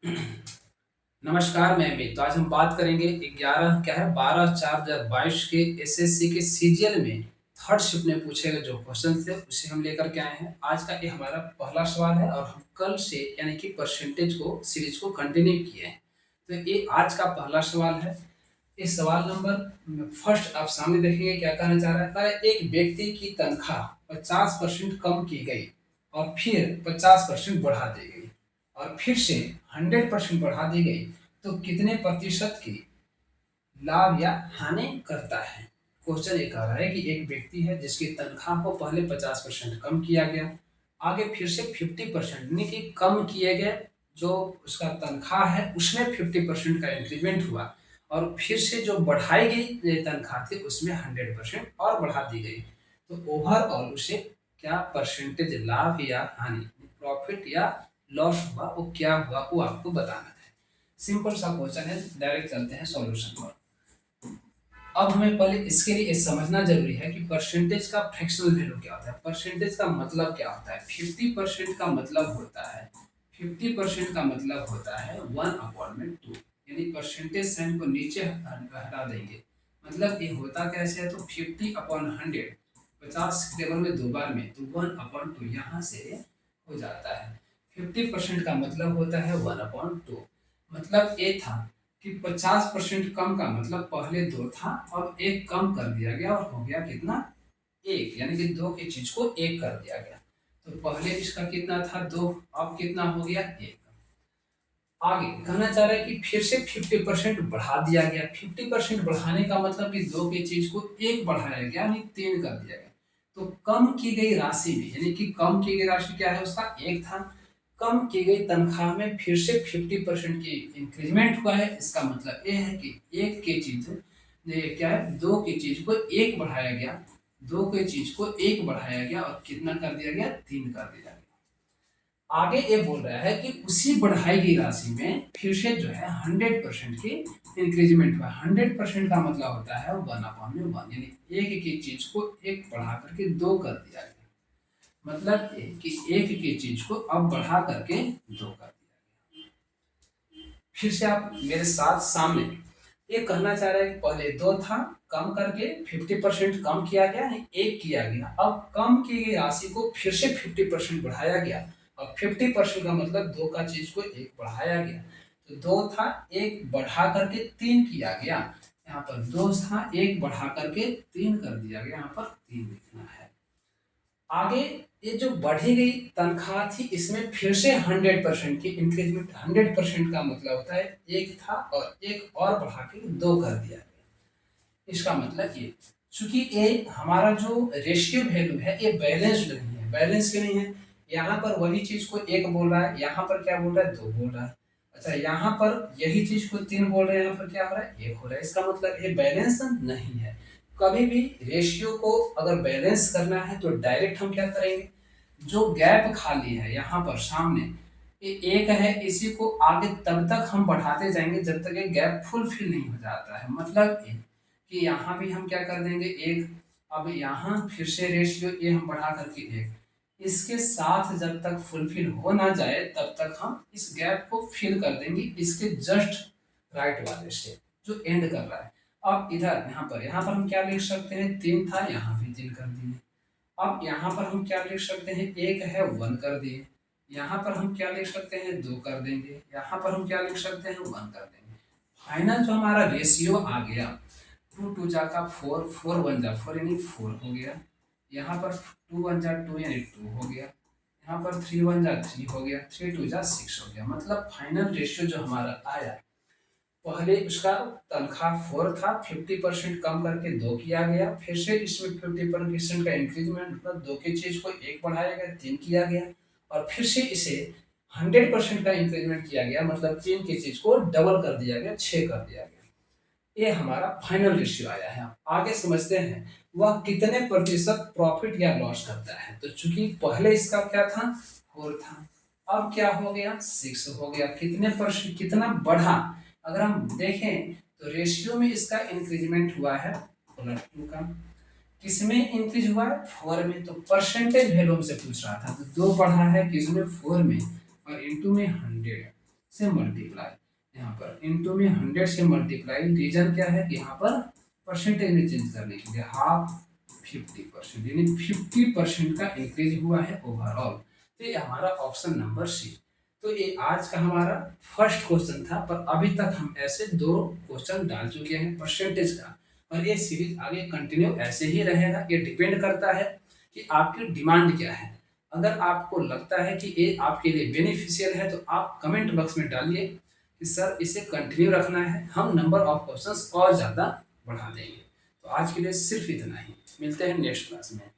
नमस्कार, मैं अमित। तो आज हम बात करेंगे 11 क्या है 12/4/2022 के एसएससी के सीजीएल में थर्ड शिफ्ट में पूछे गए जो क्वेश्चन थे उसे हम लेकर के आए हैं। आज का ये हमारा पहला सवाल है और हम कल से यानी कि परसेंटेज को सीरीज को कंटिन्यू किए हैं। तो ये आज का पहला सवाल है। इस सवाल नंबर फर्स्ट आप सामने देखेंगे क्या कहना चाह रहा है। कह रहा है, एक व्यक्ति की तनख्वाह 50% कम की गई और फिर 50% बढ़ा दी गई और फिर से 100% बढ़ा दी गई, तो कितने प्रतिशत की लाभ या हानि करता है। क्वेश्चन ये कह रहा है कि एक व्यक्ति है जिसकी तनख्वाह को पहले 50% कम किया गया, आगे फिर से 50% यानी कि कम किए गए जो उसका तनख्वाह है उसमें 50% का इंक्रीमेंट हुआ और फिर से जो बढ़ाई गई ये तनख्वाह थी उसमें 100% और बढ़ा दी गई, तो ओवरऑल उसे क्या परसेंटेज लाभ या हानि प्रॉफिट या लॉस हुआ, वो क्या हुआ वो आपको बताना है। सिंपल सा क्वेश्चन है, डायरेक्ट चलते हैं सॉल्यूशन पर। अब हमें पहले इसके लिए समझना जरूरी है कि परसेंटेज का फ्रैक्शनल वैल्यू क्या होता है। परसेंटेज का मतलब क्या होता है। 50% का मतलब होता है 50% का मतलब होता है 1/2, यानी परसेंटेज साइन को नीचे हटा देंगे। मतलब ये होता कैसे है, तो 50/100 50 टेबल में दो बार में तो 1/2 यहाँ से हो जाता है। 50% का मतलब होता है 1/2। मतलब ये था कि 50% कम का मतलब पहले दो था, अब एक कम कर दिया गया और हो गया कितना, एक, यानी कि दो की चीज को एक कर दिया गया। तो पहले इसका कितना था, दो, अब कितना हो गया, एक। आगे कहना चाह रहा है कि फिर से 50% बढ़ा दिया गया। 50% बढ़ाने का मतलब कि दो की चीज को एक बढ़ाया गया यानी तीन कर दिया गया। तो कम की गई राशि में, यानी कि कम की गई राशि क्या है, उसका एक था। कम की गई तनख्वाह में फिर से 50% की इंक्रीमेंट हुआ है। इसका मतलब ये है कि एक की चीज ये क्या है, दो की चीज को एक बढ़ाया गया, दो की चीज को एक बढ़ाया गया और कितना कर दिया गया, तीन कर दिया गया। आगे ये बोल रहा है कि उसी बढ़ाई गई राशि में फिर से जो है 100% की इंक्रीजमेंट हुआ। 100% का मतलब होता है 1/1, यानी एक की चीज को एक बढ़ा करके दो कर दिया गया। मतलब ये कि एक की चीज को अब बढ़ा करके दो कर दिया। फिर से आप मेरे साथ सामने ये कहना चाह रहा है कि पहले दो था, कम करके 50% कम किया गया, यानी एक किया गया। अब कम की गई राशि को फिर से 50% बढ़ाया गया और 50% का मतलब दो का चीज को एक बढ़ाया गया। तो दो था, एक बढ़ा करके तीन किया गया। यहाँ पर दो था, एक बढ़ा करके तीन कर दिया गया, यहाँ पर तीन लिखना है। आगे ये जो बढ़ी गई तनख्वाह थी इसमें फिर से 100% की इंक्रीजमेंट। 100% का मतलब होता है एक था और एक और बढ़ा के दो कर दिया गया। इसका मतलब ये, चूंकि ये हमारा जो रेशियो वैल्यू है ये बैलेंस्ड नहीं है। बैलेंस क्यों नहीं है, यहाँ पर वही चीज को एक बोल रहा है, यहाँ पर क्या बोल रहा है, दो बोल रहा है। अच्छा, यहाँ पर यही चीज को तीन बोल रहे हैं, यहाँ पर क्या हो रहा है, एक हो रहा है। इसका मतलब ये बैलेंस नहीं है। कभी भी रेशियो को अगर बैलेंस करना है तो डायरेक्ट हम क्या करेंगे, जो गैप खाली है यहाँ पर सामने ये एक है, इसी को आगे तब तक हम बढ़ाते जाएंगे जब तक ये गैप फुलफिल नहीं हो जाता है। मतलब ये कि यहाँ भी हम क्या कर देंगे, एक। अब यहाँ फिर से रेशियो ये हम बढ़ा करके एक, इसके साथ जब तक फुलफिल हो ना जाए तब तक हम इस गैप को फिल कर देंगे इसके जस्ट राइट वाले से जो एंड कर रहा है। अब इधर यहाँ पर हम क्या लिख सकते हैं, तीन था, यहाँ भी तीन कर दिए। अब यहाँ पर हम क्या लिख सकते हैं, एक है, वन कर दिए। यहाँ पर हम क्या लिख सकते हैं, दो कर देंगे। यहाँ पर हम क्या लिख सकते हैं, वन कर देंगे। फाइनल जो हमारा रेशियो आ गया, टू टू जा का फोर, फोर वन जा फोर यानी फोर हो गया। यहाँ पर टू वन जा टू यानी टू हो गया। यहाँ पर थ्री वन जा थ्री हो गया, थ्री टू जा सिक्स हो गया। मतलब फाइनल रेशियो जो हमारा आया, पहले उसका तनख्वाह फोर था, 50% कम करके दो किया गया, फिर से इसमें 50% का इंक्रीजमेंट, मतलब दो की चीज को एक बढ़ाया गया, तीन किया गया और फिर से इसे 100% का इंक्रीजमेंट किया गया, मतलब तीन की चीज को डबल कर दिया गया, छह कर दिया गया। ये हमारा फाइनल रेशियो आया है। आगे समझते हैं वह कितने प्रतिशत प्रॉफिट या लॉस करता है। तो चूंकि पहले इसका क्या था, फोर था, अब क्या हो गया, सिक्स हो गया। कितने परसेंट, कितना बढ़ा, अगर हम देखें तो रेशियो में इसका इंक्रीजमेंट हुआ है +2 का। किसमें इंक्रीज हुआ है, फोर में। तो परसेंटेज वैल्यू से पूछ रहा था, तो दो बढ़ा है किसमें, फोर में, और इंटू में 100। से मल्टीप्लाई, यहाँ पर इनटू में 100 से मल्टीप्लाई, रीजन क्या है, यहाँ पर परसेंटेज में चेंज करने के लिए हाफ 50%, यानी 50% का इंक्रीज हुआ है ओवरऑल। तो ये हमारा ऑप्शन नंबर सी। तो ये आज का हमारा फर्स्ट क्वेश्चन था, पर अभी तक हम ऐसे 2 क्वेश्चन डाल चुके हैं परसेंटेज का, और ये सीरीज आगे कंटिन्यू ऐसे ही रहेगा। ये डिपेंड करता है कि आपकी डिमांड क्या है। अगर आपको लगता है कि ये आपके लिए बेनिफिशियल है तो आप कमेंट बॉक्स में डालिए कि सर इसे कंटिन्यू रखना है, हम नंबर ऑफ क्वेश्चंस और ज़्यादा बढ़ा देंगे। तो आज के लिए सिर्फ इतना ही, मिलते हैं नेक्स्ट क्लास में।